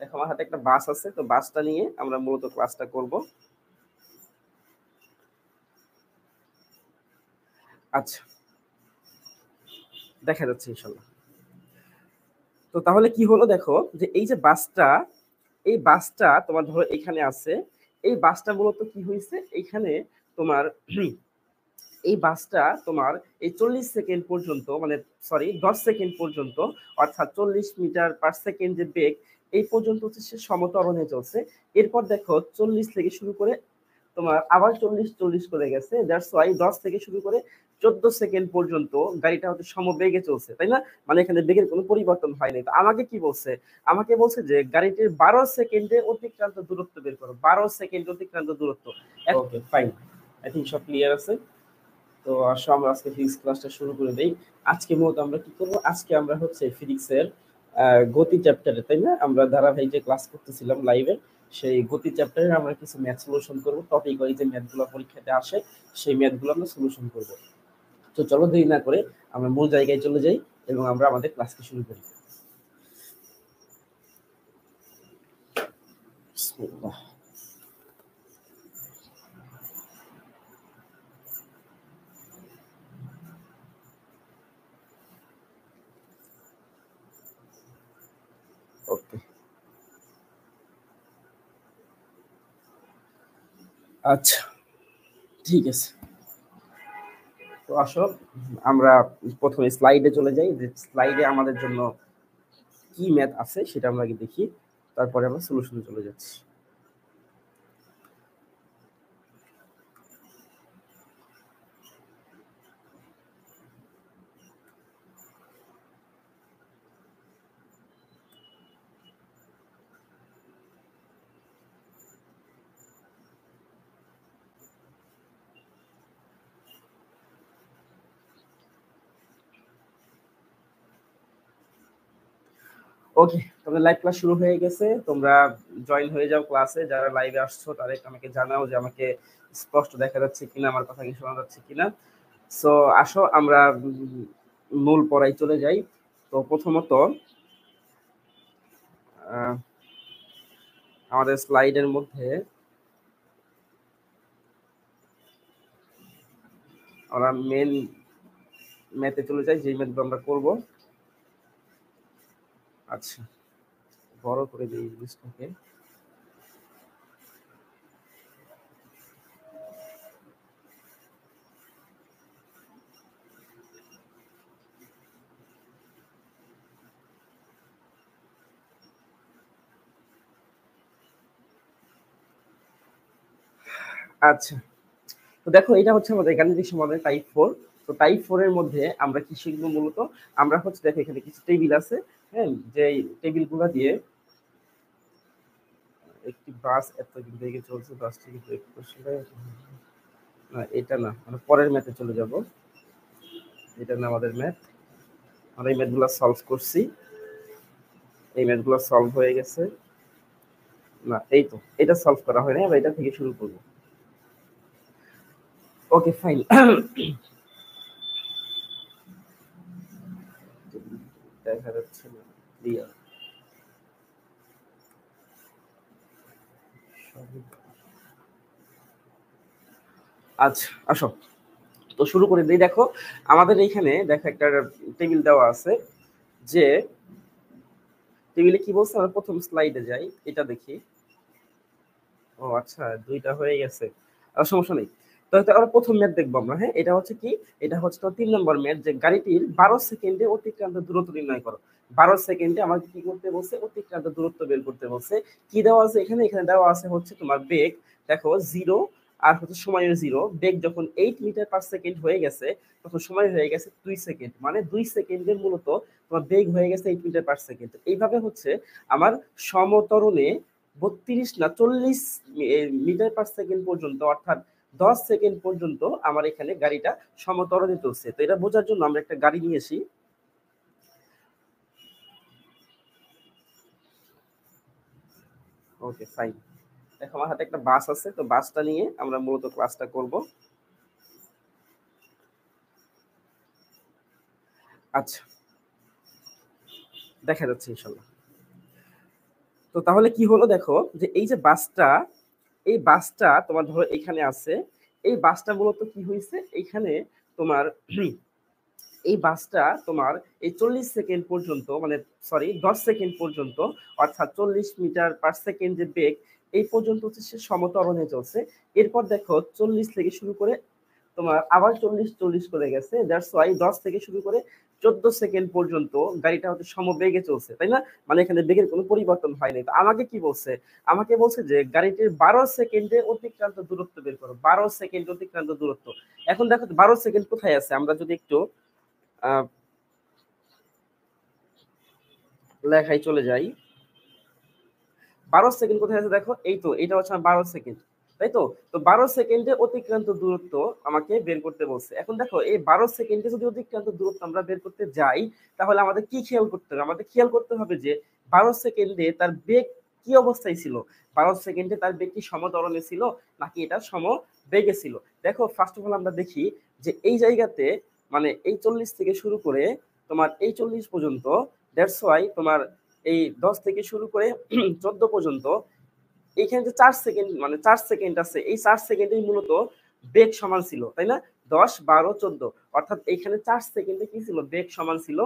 দেখো আমার হাতে একটা বাস আছে, তো বাসটা নিয়ে আমরা মূলত ক্লাসটা করব। আচ্ছা, দেখা যাচ্ছে ইনশাল্লাহ। তো তাহলে কি হলো দেখো, যে এই যে বাসটা, এই বাসটা তোমার ধরো এখানে আছে। এই বাসটা মূলত কি হয়েছে, এইখানে তোমার এই বাসটা তোমার এই 40 সেকেন্ড পর্যন্ত, মানে সরি 10 সেকেন্ড পর্যন্ত, অর্থাৎ 40 মিটার/সেকেন্ড যে বেগ, এই পর্যন্ত হচ্ছে সে সমত্বরণে চলছে। এরপর দেখো 40 থেকে শুরু করে তোমার আবার 40 করে গেছে। দ্যাটস ওয়াই 10 থেকে শুরু করে 14 সেকেন্ড পর্যন্ত গাড়িটা হচ্ছে সমবেগে চলছে, তাই না? মানে এখানে বেগের কোনো পরিবর্তন হয়নি। তো আমাকে কি বলছে, আমাকে বলছে যে গাড়িটির 12 সেকেন্ডে অতিক্রান্ত দূরত্ব বের করো। 12 সেকেন্ড অতিক্রান্ত দূরত্ব। ওকে ফাইন, আই থিঙ্ক সব ক্লিয়ার আছে। তো আসো আমরা আজকে ফিজিক্স ক্লাসটা শুরু করে দেই। আজকে মূলত আমরা কি করব, আজকে আমরা হচ্ছে ফিজিক্সের গতি চ্যাপ্টারে, তাই না, আমরা ধারাবাহিক যে ক্লাস করতেছিলাম লাইভে, সেই গতি চ্যাপ্টারে আমরা কিছু ম্যাথ সলিউশন করব। টপিক ওয়াইজ যে ম্যাথগুলো পরীক্ষাতে আসে, সেই ম্যাথগুলো আমরা সলিউশন করব। তো চলো দেরি না করে আমরা মূল জায়গায় চলে যাই এবং আমরা আমাদের ক্লাসকে শুরু করি। বিসমিল্লাহ। ওকে, আচ্ছা ঠিক আছে। তো আসো আমরা প্রথমে স্লাইডে চলে যাই, যে স্লাইডে আমাদের জন্য কি ম্যাথ আছে সেটা আমরা আগে দেখি, তারপরে আমরা সলিউশনে চলে যাচ্ছি। ওকে, তোমাদের লাইভ ক্লাস শুরু হয়ে গেছে। তোমরা জয়েন হয়ে যাও ক্লাসে। যারা লাইভে আসছো তারা আমাকে জানাও যে আমাকে স্পষ্ট দেখা যাচ্ছে কিনা, আমার কথা কি শোনা যাচ্ছে কিনা। সো আসো আমরা মূল পড়ায় চলে যাই। তো প্রথমত আমাদের স্লাইডের মধ্যে আমরা মেন ম্যাথে চলে যাই, যে ম্যাথগুলো আমরা করব। আচ্ছা, বড় করে দিই ইংলিশটাকে। আচ্ছা, তো দেখো এটা হচ্ছে আমাদের গাণিতিক সমাধান টাইপ 4। তো টাইপ 4 এর মধ্যে আমরা কি শিখবো মূলত, আমরা হচ্ছে দেখো এখানে কিছু টেবিল আছে, হ্যাঁ, যে টেবিলগুলো দিয়ে একটি বাস এত বেগে চলছে, বাসটি কিন্তু না, এটা না, মানে পরের ম্যাথে চলে যাব। এটা না আমাদের ম্যাথ, আমরা এই ম্যাথগুলো সলভ করছি, এই ম্যাথগুলো সলভ হয়ে গেছে। না, এই তো এটা সলভ করা হয় না, আমরা এটা থেকে শুরু করব। Okay fine. দেখা যাচ্ছে না ক্লিয়ার। আচ্ছা আসো, তো শুরু করে দিই। দেখো আমাদের এইখানে দেখো একটা টেবিল দেওয়া আছে, যে টেবিলে কি বলছে, আমরা প্রথম স্লাইডে যাই, এটা দেখি। ও আচ্ছা, দুইটা হয়ে গেছে, সমস্যা নেই। তো আমরা প্রথম ম্যাথ দেখবো আমরা, হ্যাঁ, এটা হচ্ছে কি, এটা হচ্ছে তো 3 নম্বর ম্যাথ, যে গাড়িটির 12 সেকেন্ডে অতিক্রান্ত দূরত্ব নির্ণয় করো। 12 সেকেন্ডে আমাকে কি করতে বলছে, অতিক্রান্ত দূরত্ব বের করতে বলছে। কি দেওয়া আছে এখানে, এখানে দেওয়া আছে হচ্ছে তোমার বেগ, দেখো 0 আর হচ্ছে সময়ের 0। বেগ যখন 8 মিটার/সেকেন্ড হয়ে গেছে, তখন সময় হয়ে গেছে 2 সেকেন্ড, মানে 2 সেকেন্ডের মূলত তোমার বেগ হয়ে গেছে 8 মিটার/সেকেন্ড। এইভাবে হচ্ছে আমার সমতরণে 32 না 40 মিটার/সেকেন্ড পর্যন্ত, অর্থাৎ 10 সেকেন্ড পর্যন্ত আমার এখানে গাড়িটা সমতরণে চলছে। তো এটা বোঝার জন্য আমরা একটা গাড়ি নিয়েছি। ওকে ফাইন, দেখো আমার হাতে একটা বাস আছে, তো বাসটা নিয়ে আমরা মূলত ক্লাসটা করব। আচ্ছা, দেখা যাচ্ছে ইনশাল্লাহ। তো তাহলে কি হলো দেখো, যে এই যে বাসটা, এই বাসটা তোমার ধরো এখানে আছে, এই বাসটা মূলত কি হয়েছে এইখানে তোমার এই বাসটা তোমার এই 40 সেকেন্ড পর্যন্ত, মানে সরি 10 সেকেন্ড পর্যন্ত, অর্থাৎ 40 মিটার/সেকেন্ড যে বেগ, এই পর্যন্ত হচ্ছে সে সমত্বরণে চলছে। এরপর দেখো 40 থেকে শুরু করে তোমার আবার 40 করে গেছে, দ্যাটস ওয়াই 10 থেকে শুরু করে 14 সেকেন্ড পর্যন্ত গাড়িটা হচ্ছে সমবেগে চলছে, তাই না? মানে এখানে বেগের কোনো পরিবর্তন হয়নি। তো আমাকে কি বলছে, আমাকে বলছে যে গাড়িটির 12 সেকেন্ডে অতিক্রান্ত দূরত্ব বের করো, 12 সেকেন্ড অতিক্রান্ত দূরত্ব। এখন দেখো 12 সেকেন্ড কোথায় আছে, আমরা যদি একটু লেখায় চলে যাই, 12 সেকেন্ড কোথায় আছে দেখো, এই তো এটা হচ্ছে 12 সেকেন্ড, তাই তো? তো 12 সেকেন্ডে অতিক্রান্ত দূরত্ব আমাকে বের করতে বলছে। এখন দেখো এই 12 সেকেন্ডে যদি অতিক্রান্ত দূরত্ব আমরা বের করতে যাই, তাহলে আমাদের কি খেয়াল করতে হবে? আমাদের খেয়াল করতে হবে যে 12 সেকেন্ডে তার বেগ কি অবস্থায় ছিল, 12 সেকেন্ডে তার বেগ কি সমত্বরণে ছিল নাকি এটা সম বেগে ছিল। দেখো ফার্স্ট অফ অল আমরা দেখি যে এই জায়গাতে, মানে এই 40 থেকে শুরু করে তোমার এই 40 পর্যন্ত, দ্যাটস ওয়াই তোমার এই 10 থেকে শুরু করে 14 পর্যন্ত, এখানে যে 4 সেকেন্ড, মানে 4 সেকেন্ড আছে, এই 4 সেকেন্ডেই মূলত বেগ সমান ছিল, তাই না? 10, 12, 14, অর্থাৎ এইখানে 4 সেকেন্ডে কি ছিল, বেগ সমান ছিল।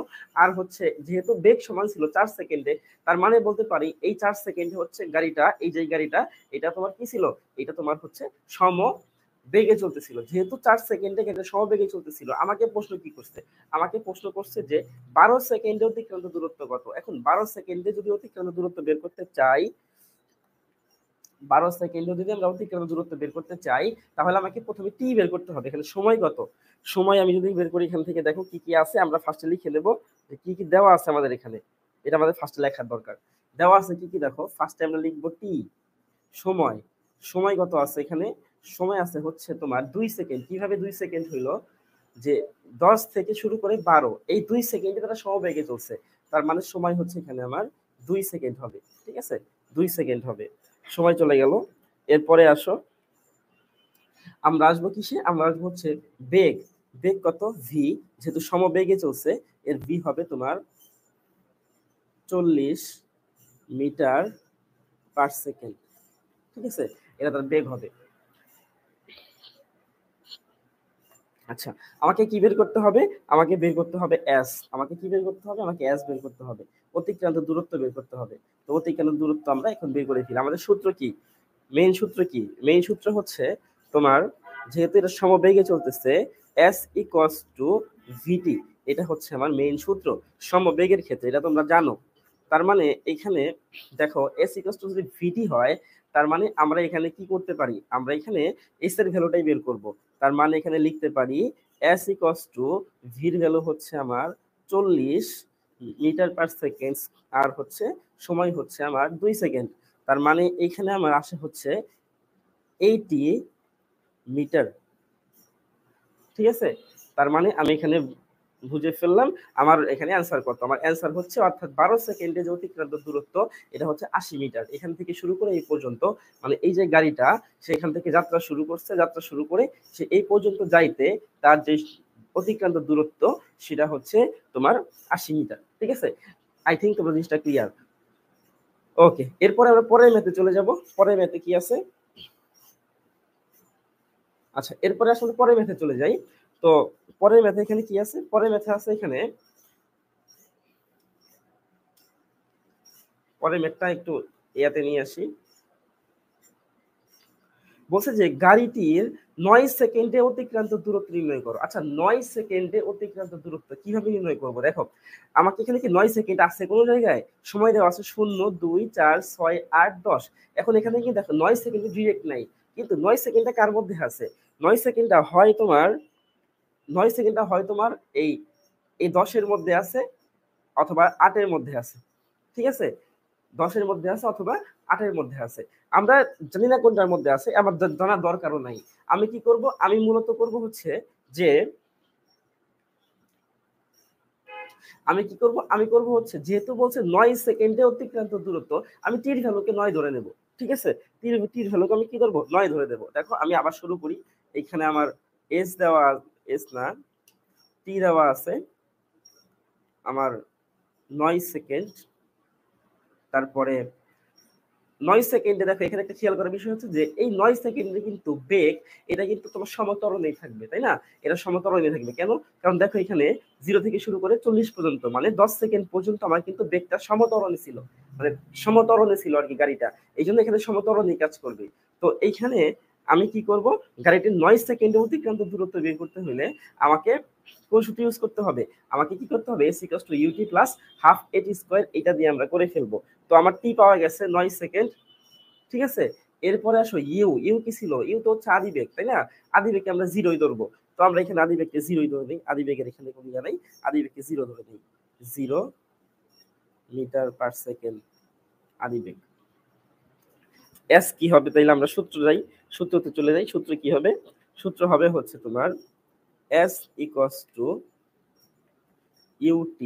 আর হচ্ছে যেহেতু বেগ সমান ছিল 4 সেকেন্ডে, তার মানে বলতে পারি এই 4 সেকেন্ডে হচ্ছে গাড়িটা, এই যে গাড়িটা, এটা তোমার কি ছিল, এটা তোমার হচ্ছে সম বেগে চলতেছিল। যেহেতু 4 সেকেন্ডে গাড়িটা সমবেগে চলতেছিল, আমাকে প্রশ্ন কি করছে, আমাকে প্রশ্ন করছে যে 12 সেকেন্ডে অতিক্রান্ত দূরত্ব কত। এখন 12 সেকেন্ডে যদি অতিক্রান্ত দূরত্ব বের করতে চাই, 12 সেকেন্ডে যদি আমরা অতিক্রান্ত দূরত্ব বের করতে চাই, তাহলে আমাকে প্রথমে টি বের করতে হবে। এখানে সময় কত, সময় আমি যদি বের করি, এখান থেকে দেখো কি কি আছে, আমরা ফার্স্টে লিখে নেব যে কি কি দেওয়া আছে আমাদের এখানে। এটা আমাদের ফার্স্টে লেখার দরকার। দেওয়া আছে কি কি দেখো, ফার্স্টে আমরা লিখবো টি, সময়। সময় কত আছে এখানে, সময় আছে হচ্ছে তোমার 2 সেকেন্ড। কিভাবে 2 সেকেন্ড হইলো, যে 10 থেকে শুরু করে 12, এই 2 সেকেন্ডে তারা সমবেগে চলছে, তার মানে সময় হচ্ছে এখানে আমার 2 সেকেন্ড হবে। ঠিক আছে, 2 সেকেন্ড হবে, সময় চলে গেল। এরপরে আসো, আমরা আসবো কিসে, আমরা আসবো হচ্ছে বেগ। বেগ কত, ভি, যেহেতু সমবেগে চলছে, এর ভি হবে তোমার 40 মিটার/সেকেন্ড। ঠিক আছে, এটা তার বেগ হবে। আচ্ছা, আমাকে কি বের করতে হবে, আমাকে বের করতে হবে এস। আমাকে কি বের করতে হবে, আমাকে এস বের করতে হবে, অতিক্রান্ত দূরত্ব বের করতে হবে। তো অতিক্রান্ত দূরত্ব আমরা এখন বের করে ফেলি। আমাদের সূত্র কি, মেইন সূত্র কি, মেইন সূত্র হচ্ছে তোমার, যেহেতু এটা সমবেগে চলতেছে, এস ইকুয়ালস টু ভিটি, এটা হচ্ছে আমার মেইন সূত্র সমবেগের ক্ষেত্রে, এটা তোমরা জানো। তার মানে এখানে দেখো এস ইকুয়ালস টু যদি ভিটি হয়, তার মানে আমরা এখানে কি করতে পারি, আমরা এখানে এস এর ভ্যালুটাই বের করব। তার মানে এখানে লিখতে পারি এস ইকুয়ালস টু, ভির ভ্যালু হচ্ছে আমার 40 মিটার/সেকেন্ড, আর হচ্ছে সময় হচ্ছে আমার 2 সেকেন্ড। তার মানে এখানে আমার আসে হচ্ছে 80 মিটার। ঠিক আছে, তার মানে আমি এখানে বুঝে ফেললাম আমার এখানে অ্যান্সার কত। আমার অ্যান্সার হচ্ছে, অর্থাৎ 12 সেকেন্ডে যে অতিক্রান্ত দূরত্ব, এটা হচ্ছে 80 মিটার। এখান থেকে শুরু করে এই পর্যন্ত, মানে এই যে গাড়িটা সেখান থেকে যাত্রা শুরু করছে, যাত্রা শুরু করে সে এই পর্যন্ত যাইতে তার যে অতিক্রান্ত দূরত্ব, সেটা হচ্ছে তোমার 80 মিটার। ঠিক আছে, আই থিঙ্ক তোমার জিনিসটা ক্লিয়ার। ওকে, এরপরে আমরা পরের ম্যাথে চলে যাব। পরের ম্যাথে কি আছে, আচ্ছা এরপরে আসলে পরের ম্যাথে চলে যাই। তো পরের ম্যাথে এখানে কি আছে, পরের ম্যাথে আছে এখানে, পরের ম্যাথটা একটু ইয়াতে নিয়ে আসি। বলছে যে গাড়িটির 9 সেকেন্ডে অতিক্রান্ত দূরত্ব নির্ণয় করো। আচ্ছা 9 সেকেন্ডে অতিক্রান্ত দূরত্ব কিভাবে নির্ণয় করবো, দেখো আমাকে এখানে কি 9 সেকেন্ড আছে কোনো জায়গায়, সময় দেওয়া আছে 0, 2, 4, 6, 8, 10। এখন এখানে কি দেখো 9 সেকেন্ডে ডিরেক্ট নাই, কিন্তু 9 সেকেন্ডটা কার মধ্যে আছে, 9 সেকেন্ডটা হয় তোমার, 9 সেকেন্ডটা হয় তোমার এই এই 10-এর মধ্যে আছে অথবা 8-এর মধ্যে আছে। ঠিক আছে, 10-এর মধ্যে আছে অথবা 8-এর মধ্যে আছে। আমরা জানি না কোনটার মধ্যে আছে, আমার জানার দরকারও নাই। আমি কি করব, আমি মূলত করব হচ্ছে যে, আমি কি করব, আমি করব হচ্ছে যেহেতু বলছে 9 সেকেন্ডে অতিক্রান্ত দূরত্ব, আমি টির ভ্যালুকে 9 ধরে নেব। ঠিক আছে, টির ভ্যালুকে আমি কি করব, 9 ধরে দেব। দেখো আমি আবার শুরু করি, এখানে আমার এস দেওয়া, এস না টি দেওয়া আছে আমার 9 সেকেন্ড, তারপরে 9 সেকেন্ডে দেখো এখানে একটা খেয়াল করার বিষয় হচ্ছে যে এই 9 সেকেন্ডে কিন্তু বেগ এটা কিন্তু তোমার সমতরণেই থাকবে, তাই না? এটা সমতরণেই থাকবে। কেন? কারণ দেখো এখানে 0 থেকে শুরু করে 40 পর্যন্ত মানে 10 সেকেন্ড পর্যন্ত আমার কিন্তু বেগটা সমতরণে ছিল, মানে সমতরণে ছিল আর কি গাড়িটা। এই জন্য এখানে সমতরণই কাজ করবে। তো এইখানে আমি কি করব, গাড়িটির 9 সেকেন্ডে অতিক্রান্ত দূরত্ব বের করতে হলে আমাকে কোন সূত্র ইউজ করতে হবে? আমাকে কি করতে হবে? s = ut plus half at square, এটা দিয়ে আমরা করে ফেলবো। তো আমার টি পাওয়া গেছে 9 সেকেন্ড, ঠিক আছে? এরপরে আসো ইউ কি ছিল? ইউ তো হচ্ছে আদিবেগ, তাই না? আদিবেগকে আমরা জিরোই ধরবো। তো আমরা এখানে আদিবেগকে জিরোই ধরে নিই। আদিবেগের এখানে কোনো ইয়া নাই, আদিবেগকে জিরো ধরে নিই। 0 মিটার পার সেকেন্ড আদিবেগ। এস কি হবে? তাইলে আমরা সূত্রতে চলে যাই। সূত্র কি হবে? সূত্র হবে হচ্ছে তোমার s = ut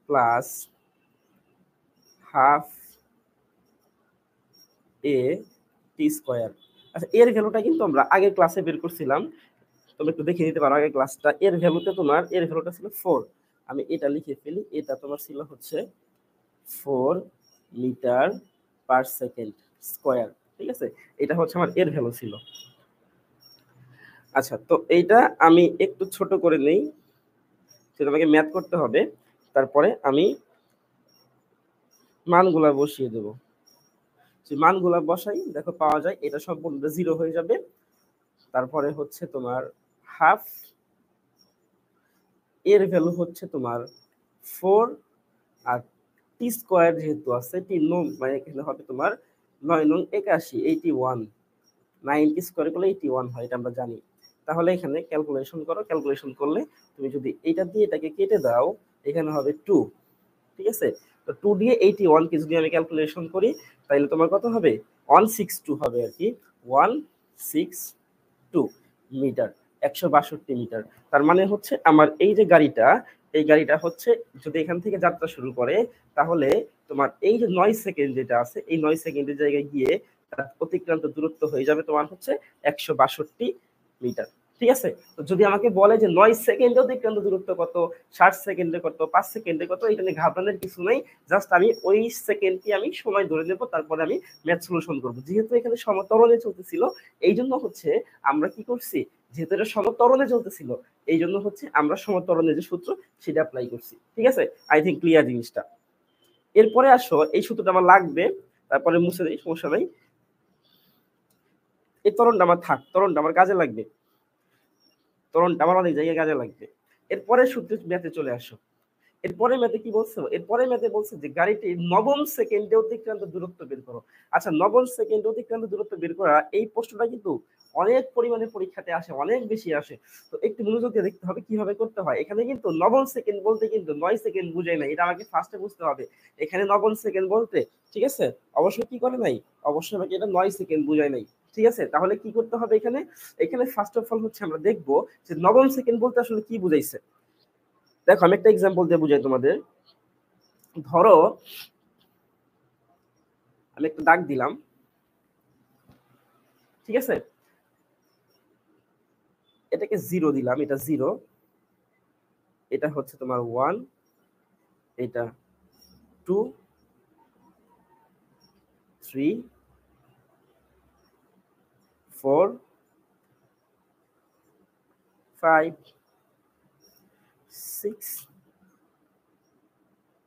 প্লাস হাফ এ টি স্কয়ার। আচ্ছা, এর ভ্যালুটা কিন্তু আমরা আগের ক্লাসে বের করছিলাম, তোমরা একটু দেখে নিতে পারো আগের ক্লাসটা। এর ভ্যালুটা ছিল 4। আমি এটা লিখে ফেলি, এটা তোমার ছিল হচ্ছে 4 মিটার পার সেকেন্ড স্কয়ার, ঠিক আছে? এটা হচ্ছে আমার এর ভ্যালু ছিল। আচ্ছা, তো এইটা আমি একটু ছোট করে নেই, সেটা আমাকে ম্যাথ করতে হবে। তারপরে আমি মানগুলা বসিয়ে দেব। যে মানগুলা বসাই, দেখো পাওয়া যায় এটা সম্পূর্ণ 0 হয়ে যাবে। তারপরে হচ্ছে তোমার হাফ এর ভ্যালু হচ্ছে তোমার 4, আর টি স্কয়ার যেহেতু আছে, টি নং মানে এখানে হবে তোমার 9 নং 81, 81, 90 স্কয়ার করলে 81 হয়, এটা আমরা জানি। তাহলে এখানে ক্যালকুলেশন করো, ক্যালকুলেশন করলে তুমি যদি এইটা দিয়ে এটাকে কেটে দাও, এখানে হবে 2, ঠিক আছে? তো 2 দিয়ে 81 কে যদি আমি ক্যালকুলেশন করি, তাহলে তোমার কত হবে? 162 হবে আর কি, 162 মিটার, 162 মিটার। তার মানে হচ্ছে আমার এই যে গাড়িটা, এই গাড়িটা হচ্ছে যদি এখান থেকে যাত্রা শুরু করে, তাহলে তোমার এই যে 9 সেকেন্ড যেটা আছে, এই 9 সেকেন্ডের জায়গায় গিয়ে তার অতিক্রান্ত দূরত্ব হয়ে যাবে তোমার হচ্ছে 162 মিটার, ঠিক আছে? তো যদি আমাকে বলে যে 9 সেকেন্ডে অতিক্রান্ত দূরত্ব কত, 60 সেকেন্ডে কত, 5 সেকেন্ডে কত, এটা নিয়ে ঘাবড়ানোর কিছু নেই। জাস্ট আমি ওই সেকেন্ডটি আমি সময় ধরে নেব, তারপরে আমি ম্যাথ সলিউশন করব। যেহেতু এখানে সমতরণে চলতেছিল, এই জন্য হচ্ছে আমরা কি করছি, যেহেতু এটা সমতরণে চলতেছিল, এই জন্য হচ্ছে আমরা সমতরণের যে সূত্র সেটা অ্যাপ্লাই করছি, ঠিক আছে? আই থিঙ্ক ক্লিয়ার জিনিসটা। এরপরে আসো, এই সূত্রটা আমার লাগবে, তারপরে মুছে দিই, সমস্যা নাই। এই ত্বরণটা আমার থাক, ত্বরণটা আমার কাজে লাগবে, ত্বরণটা আমার অনেক জায়গায় কাজে লাগবে। এরপরে সূত্রের ম্যাথে চলে আসো। এরপরে ম্যাথে কি বলছে? এরপরে ম্যাথে বলছে যে গাড়িটি নবম সেকেন্ডে অতিক্রান্ত দূরত্ব বের করো। আচ্ছা, নবম সেকেন্ডে অতিক্রান্ত দূরত্ব বের করা, এই প্রশ্নটা কিন্তু অনেক পরিমাণে পরীক্ষাতে আসে, অনেক বেশি আসে। তো একটু মনোযোগ দিয়ে দেখতে হবে কিভাবে করতে হয়। এখানে কিন্তু নবম সেকেন্ড বলতে কিন্তু 9 সেকেন্ড বুঝায় না, এটা আমাকে ফার্স্টে বুঝতে হবে। এখানে নবম সেকেন্ড বলতে, ঠিক আছে, অবশ্যই কি করে নাই, অবশ্যই আমাকে এটা 9 সেকেন্ড বুঝায় নাই, ঠিক আছে? তাহলে কি করতে হবে এখানে? এখানে ফার্স্ট অফ অল হচ্ছে আমরা দেখবো যে নবম সেকেন্ড বলতে আসলে কি বুঝাইছে। দেখো আমি একটা এক্সাম্পল দিয়ে বুঝাই তোমাদের। ধরো আমি একটা দাগ দিলাম, ঠিক আছে? এটাকে 0 দিলাম, এটা 0, এটা হচ্ছে তোমার 1, এটা 2, 3, 4, 5, 6,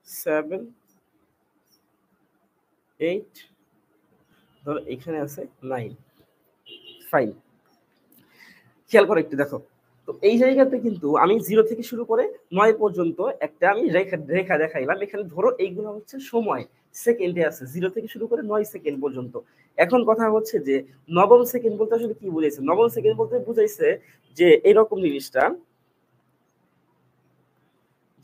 7, 8, ধরো এখানে আছে 9, ফাইন। খেয়াল করে একটু দেখো, তো এই জায়গাতে কিন্তু আমি 0 থেকে শুরু করে 9 পর্যন্ত একটা আমি রেখা দেখাইলাম। এখানে ধরো এইগুলো হচ্ছে সময়, সেকেন্ডে আছে 0 থেকে শুরু করে 9 সেকেন্ড পর্যন্ত। এখন কথা হচ্ছে যে নবম সেকেন্ড বলতে আসলে কি বুঝাইছে? নবম সেকেন্ড বলতে বুঝাইছে যে এরকম জিনিসটা,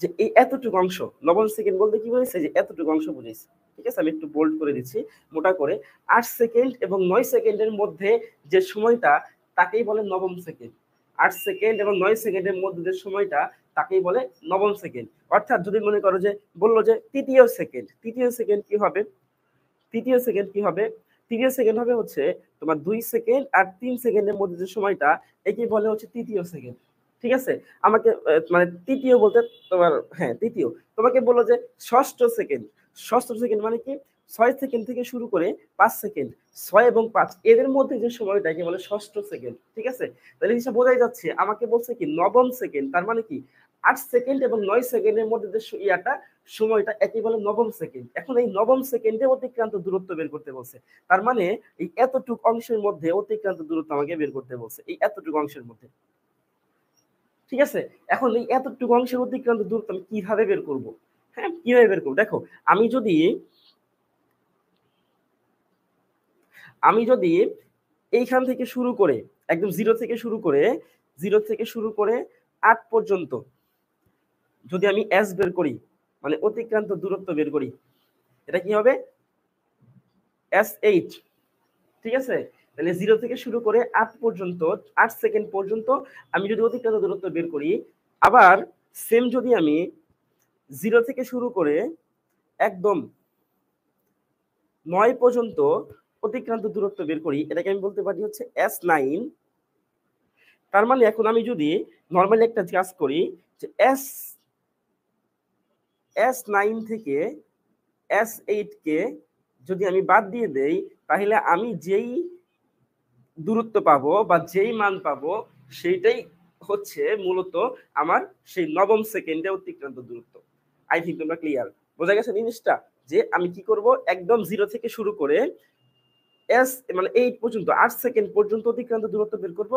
যে এই এতটুকু অংশ। নবম সেকেন্ড বলতে কি বুঝাইছে? যে এতটুকু অংশ বুঝাইছে, ঠিক আছে? আমি একটু বোল্ড করে দিচ্ছি মোটা করে। 8 সেকেন্ড এবং 9 সেকেন্ডের মধ্যে যে সময়টা, তাকেই বলে নবম সেকেন্ড। 8 সেকেন্ড এবং 9 সেকেন্ডের মধ্যে যে সময়টা, তাকেই বলে নবম সেকেন্ড। অর্থাৎ যদি মনে করো যে বললো যে তৃতীয় সেকেন্ড, তৃতীয় সেকেন্ড কি হবে? তৃতীয় সেকেন্ড কি হবে? তৃতীয় সেকেন্ড হবে হচ্ছে তোমার 2 সেকেন্ড আর 3 সেকেন্ডের মধ্যে যে সময়টা, একে বলে হচ্ছে তৃতীয় সেকেন্ড, ঠিক আছে? আমাকে মানে তৃতীয় বলতে তোমার, হ্যাঁ তৃতীয়। তোমাকে বললো যে ষষ্ঠ সেকেন্ড, ষষ্ঠ সেকেন্ড মানে কি? 6 সেকেন্ড থেকে শুরু করে 5 সেকেন্ড, 6 এবং 5 এদের মধ্যে যে সময়টাকে বলে ষষ্ঠ সেকেন্ড। ঠিক আছে, তাহলে জিনিসটা বোঝাই যাচ্ছে, আমাকে বলছে কি নবম সেকেন্ড, তার মানে কি 8 সেকেন্ড এবং 9 সেকেন্ডের মধ্যে যে সময়টা একে বলে নবম সেকেন্ড। এখন এই নবম সেকেন্ডে অতিক্রান্ত দূরত্ব বের করতে বলছে, তার মানে এই এতটুক অংশের মধ্যে অতিক্রান্ত দূরত্ব আমাকে বের করতে বলছে, এই এতটুকু অংশের মধ্যে। ঠিক আছে, এখন এই এতটুকু অংশের অতিক্রান্ত দূরত্ব আমি কিভাবে বের করব? হ্যাঁ, কিভাবে বের করবো? দেখো, আমি যদি এইখান থেকে শুরু করে একদম জিরো থেকে শুরু করে 8 পর্যন্ত যদি আমি এস বের করি, মানে অতিক্রান্ত দূরত্ব বের করি, এটা কি হবে? S8। ঠিক আছে, তাহলে 0 থেকে শুরু করে 8 পর্যন্ত, 8 সেকেন্ড পর্যন্ত আমি যদি অতিক্রান্ত দূরত্ব বের করি, আবার সেম যদি আমি 0 থেকে শুরু করে একদম 9 পর্যন্ত অতিক্রান্ত দূরত্ব বের করি, এটাকে আমি বলতে পারি হচ্ছে S9। তার মানে এখন আমি যদি নরমালি একটা কাজ করি, যে S9 থেকে S8 কে যদি আমি বাদ দিয়ে দেই, তাহলে আমি যেই দূরত্ব পাবো বা যেই মান পাবো সেইটাই হচ্ছে মূলত আমার সেই নবম সেকেন্ডে অতিক্রান্ত দূরত্ব। আই থিঙ্ক তোমরা ক্লিয়ার, বোঝা গেছে জিনিসটা? যে আমি কি করব, একদম 0 থেকে শুরু করে এস মানে 8 পর্যন্ত, 8 সেকেন্ড পর্যন্ত অতিক্রান্ত দূরত্ব বের করব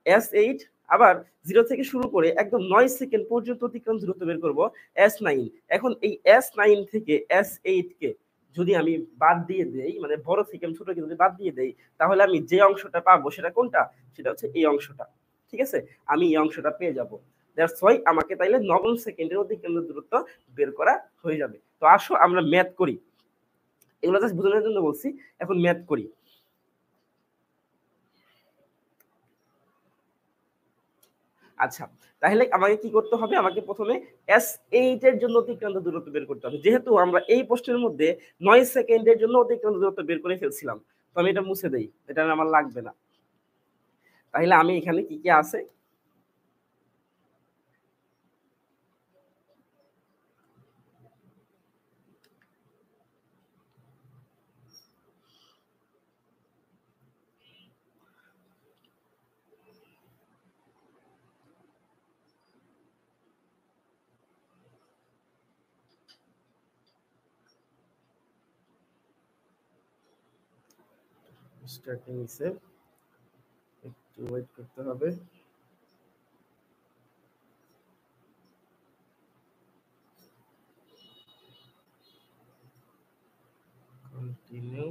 S8। আবার 0 থেকে শুরু করে একদম 9 সেকেন্ড পর্যন্ত অতিক্রান্ত দূরত্ব বের করব S9। এখন এই S9 থেকে S8 কে যদি আমি বাদ দিয়ে দেই, মানে বড় থেকে ছোটকে যদি বাদ দিয়ে দেই, তাহলে আমি যে অংশটা পাবো সেটা কোনটা? সেটা হচ্ছে এই অংশটা। ঠিক আছে, আমি এই অংশটা পেয়ে যাব। দ্যাটস ওয়াই আমাকে তাইলে নবম সেকেন্ডের অতিক্রান্ত দূরত্ব বের করা হয়ে যাবে। তো আসো আমরা ম্যাথ করি, এগুলো জাস্ট বোঝানোর জন্য বলছি। এখন ম্যাথ করি। আচ্ছা, তাহলে আমাকে কি করতে হবে? আমাকে প্রথমে S8 এর জন্য অতিক্রান্ত দূরত্ব বের করতে হবে। যেহেতু আমরা এই প্রশ্নের মধ্যে 9 সেকেন্ডের জন্য অতিক্রান্ত দূরত্ব বের করে ফেলছিলাম, তো আমি এটা মুছে দেই, এটা আমার লাগবে না। তাহলে আমি এখানে কি কি আছে, স্টার্টিং ইসে একটু ওয়েট করতে হবে। কন্টিনিউ।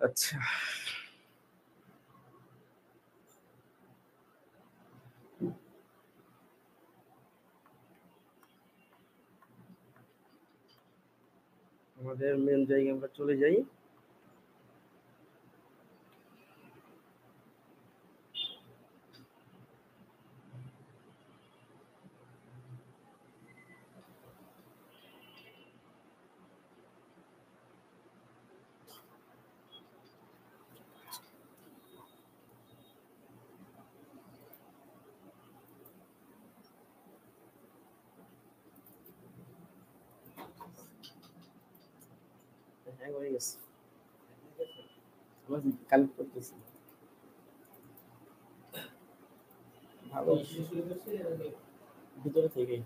আচ্ছা, আমাদের মেন জায়গায় আমরা চলে যাই। হ্যাঁ, হয়ে গেছে, আমরা কালেক্ট করতেছি। ভালো ভিতরে থেকে।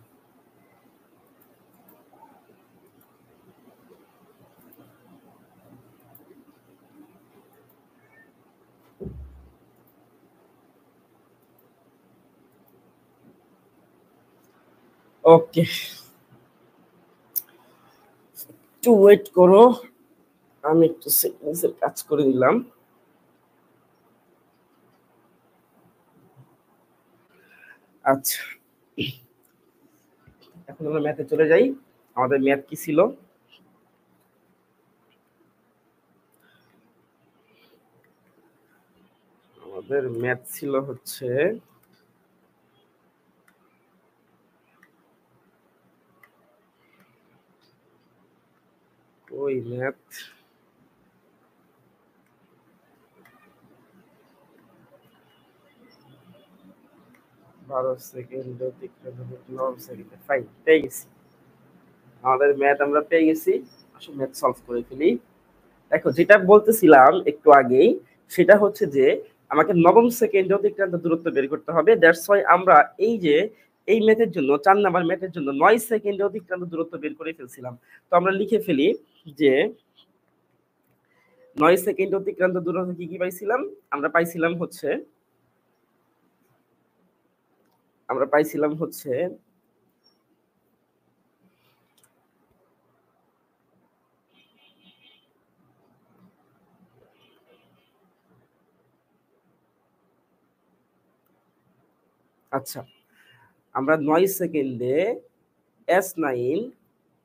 ওকে, একটু ওয়েট করো, আমি একটু সেটিংসের কাজ করে দিলাম। আচ্ছা, এখন আমরা ম্যাথে চলে যাই। আমাদের ম্যাথ কি ছিল? আমাদের ম্যাথ ছিল হচ্ছে ওই ম্যাথ, 12 সেকেন্ড অতিক্রান্ত 9 সেকেন্ডে ফাইন পেয়ে গেছি আমাদের ম্যাথ আমরা পেয়ে গেছি আসলে ম্যাথ সলভ করে ফেলি দেখো যেটা বলতেছিলাম একটু আগেই সেটা হচ্ছে যে আমাকে নবম সেকেন্ডে অতিক্রান্ত দূরত্ব বের করতে হবে দ্যাটস ওয়াই আমরা এই যে এই ম্যাথের জন্য 4 নাম্বার ম্যাথের জন্য 9 সেকেন্ডে অতিক্রান্ত দূরত্ব বের করে ফেলছিলাম তো আমরা লিখে ফেলি যে 9 সেকেন্ড অতিক্রান্ত দূরত্ব কি কি পাইছিলাম আমরা পাইছিলাম হচ্ছে আচ্ছা আমরা 9 সেকেন্ডে S9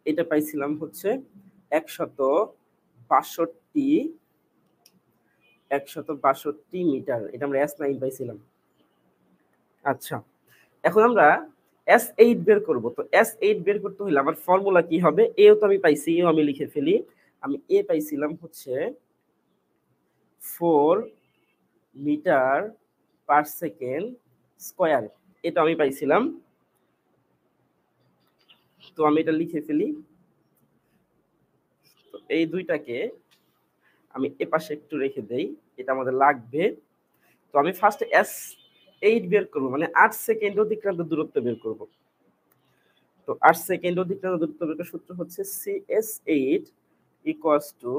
এটা পাইছিলাম হচ্ছে 162 মিটার এটা আমরা S9 পাইছিলাম আচ্ছা এখন আমরা S8 বের করব তো S8 বের করতে হলে আমার ফর্মুলা কি হবে এও তো আমি পাইছি এও আমি লিখে ফেলি আমি এ পাইছিলাম হচ্ছে 4 মিটার পার সেকেন্ড স্কয়ার এটা আমি পাইছিলাম তো আমি এটা লিখে ফেলি তো এই দুইটাকে আমি এ পাশে একটু রেখে দেই এটা আমাদের লাগবে তো আমি ফার্স্ট S8 বের করব মানে 8 সেকেন্ড অতিক্রান্ত দূরত্ব বের করব তো 8 সেকেন্ড অতিক্রান্ত দূরত্ব বের করার সূত্র হচ্ছে CS8 ইকুয়ালস টু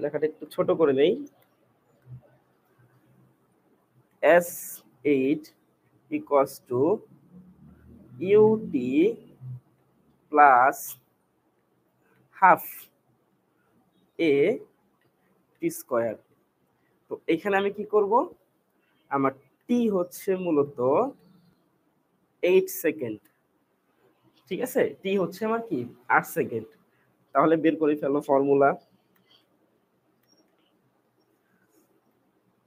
লেখাটা একটু ছোট করে নেই S8 equals to UT plus half A T square তো এখানে আমি কি করব আমার T হচ্ছে মূলত 8 সেকেন্ড ঠিক আছে T হচ্ছে আমার কি 8 সেকেন্ড তাহলে বের করে ফেলো ফর্মুলা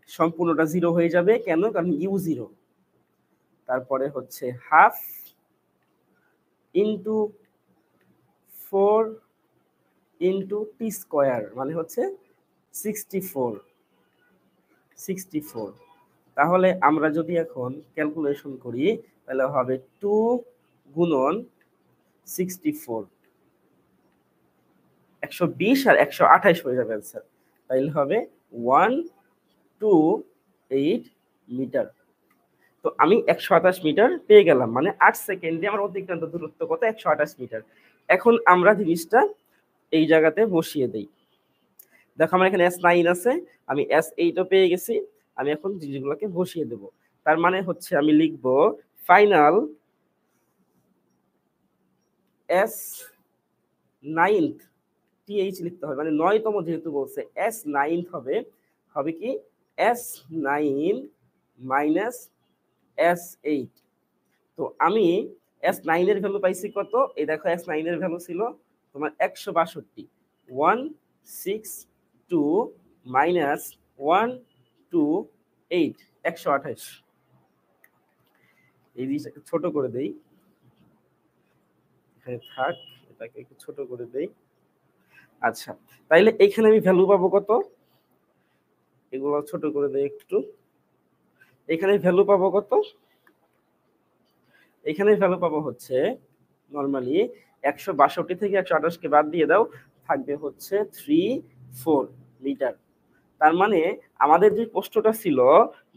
সম্পূর্ণটা 0 হয়ে যাবে কেন কারণ U0 তারপরে হচ্ছে হাফ ইনটু 4 ইনটু টি স্কয়ার মানে হচ্ছে 64 তাহলে আমরা যদি এখন ক্যালকুলেশন করি তাহলে হবে 2 গুণন 64 120 আর 128 হয়ে যাবে आंसर তাইলে হবে 128 মিটার তো আমি 128 মিটার পেয়ে গেলাম মানে 8 সেকেন্ডে আমার অতিক্রান্ত দূরত্ব কত 128 মিটার এখন আমরা জিনিসটা এই জায়গাতে বসিয়ে দেই দেখো আমার এখানে S9 আছে আমি S8 ও পেয়ে গেছি আমি এখন জিনিসগুলোকে বসিয়ে দেব তার মানে হচ্ছে আমি লিখব ফাইনাল S9 TH লিখতে হবে মানে 9তম যেহেতু বলছে S9 হবে কি S9 মাইনাস S8 তো আমি S9 এর ভ্যালু পাইছি কত এই দেখো S9 এর ভ্যালু ছিল তোমার 162 162 মাইনাস 128 128 এই জিনিসটাকে ছোট করে দেই এখানে থাক এটাকে একটু ছোট করে দেই আচ্ছা তাইলে এখানে আমি ভ্যালু পাবো কত এগুলো ছোট করে দেই একটু এখানে ভ্যালু পাবো কত এখানে ভ্যালু পাবো হচ্ছে নরমালি 162 থেকে 128 কে বাদ দিয়ে দাও থাকবে হচ্ছে 34 মিটার তার মানে আমাদের যে প্রশ্নটা ছিল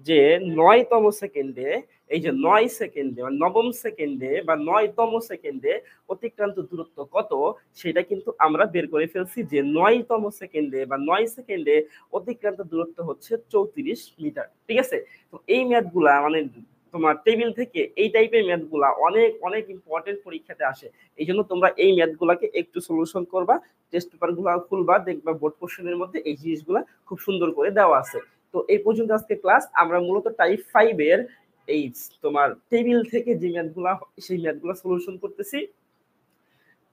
যে 9তম সেকেন্ডে এই যে 9 সেকেন্ডে বা নবম সেকেন্ডে বা 9তম সেকেন্ডে অতিক্রান্ত দূরত্ব কত সেটা কিন্তু আমরা বের করে ফেলছি যে 9তম সেকেন্ডে বা 9 সেকেন্ডে অতিক্রান্ত দূরত্ব হচ্ছে 34 মিটার ঠিক আছে তো এই ম্যাথগুলা মানে তোমার টেবিল থেকে এই টাইপের ম্যাথগুলা অনেক অনেক ইম্পর্টেন্ট পরীক্ষাতে আসে এই জন্য তোমরা এই ম্যাথগুলাকে একটু সলিউশন করবা টেস্ট পেপারগুলো খুলবা দেখবা বোর্ড কোশ্চেনের মধ্যে এই জিনিসগুলো খুব সুন্দর করে দেওয়া আছে তো এই পর্যন্ত আজকে ক্লাস আমরা মূলত টাইপ 5 এর এই তোমার টেবিল থেকে যে ম্যাথগুলো সেই ম্যাথগুলো সলিউশন করতেছি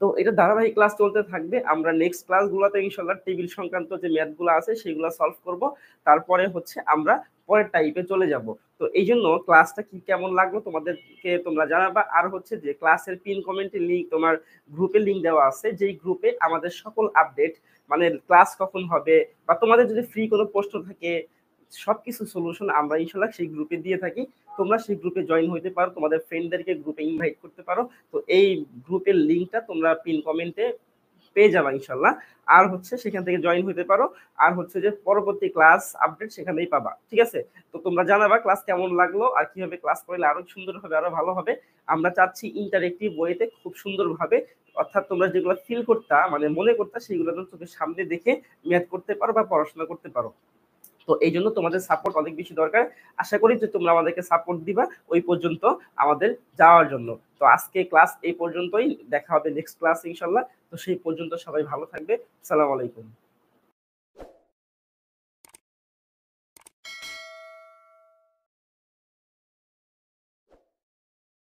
তো এটা ধারাবাহিক ক্লাস চলতে থাকবে আমরা নেক্সট ক্লাসগুলোতে ইনশাআল্লাহ টেবিল সংক্রান্ত যে ম্যাথগুলো আছে সেগুলো সলভ করব তারপরে হচ্ছে আমরা পরের টাইপে চলে যাব তো এই জন্য ক্লাসটা কি কেমন লাগলো তোমাদেরকে তোমরা জানাবা আর হচ্ছে যে ক্লাসের পিন কমেন্টে লিংক তোমার গ্রুপে লিংক দেওয়া আছে যেই গ্রুপে আমাদের সকল আপডেট মানে ক্লাস কখন হবে বা তোমাদের যদি ফ্রি কোনো প্রশ্ন থাকে সবকিছু সলিউশন আমরা ইনশাল্লাহ সেই গ্রুপে দিয়ে থাকি। তোমরা সেই গ্রুপে জয়েন হইতে পারো, তোমাদের ফ্রেন্ডদেরকে গ্রুপে ইনভাইট করতে পারো। তো এই গ্রুপের লিঙ্কটা তোমরা পিন কমেন্টে পেয়ে যাবা ইনশাল্লাহ। আর হচ্ছে সেখান থেকে জয়েন হইতে পারো। আর হচ্ছে যে পরবর্তী ক্লাস আপডেট সেখানেই পাবা, ঠিক আছে? তো তোমরা জানাবা ক্লাস কেমন লাগলো আর কিভাবে ক্লাস করলে আরো সুন্দর হবে, আরো ভালো হবে। আমরা চাচ্ছি ইন্টারেক্টিভ ওয়েতে খুব সুন্দরভাবে, অর্থাৎ তোমরা যেগুলো ফিল করতা মানে মনে করতা সেগুলো চোখের সামনে দেখে ম্যাথ করতে পারো বা পড়াশোনা করতে পারো। তো এই জন্য তোমাদের সাপোর্ট অনেক বেশি দরকার। আশা করি যে তোমরা আমাদেরকে সাপোর্ট দিবা ওই পর্যন্ত আমাদের যাওয়ার জন্য। তো আজকে ক্লাস এই পর্যন্তই, দেখা হবে নেক্সট ক্লাস ইনশাল্লাহ। তো সেই পর্যন্ত সবাই ভালো থাকবে। আসসালামু আলাইকুম।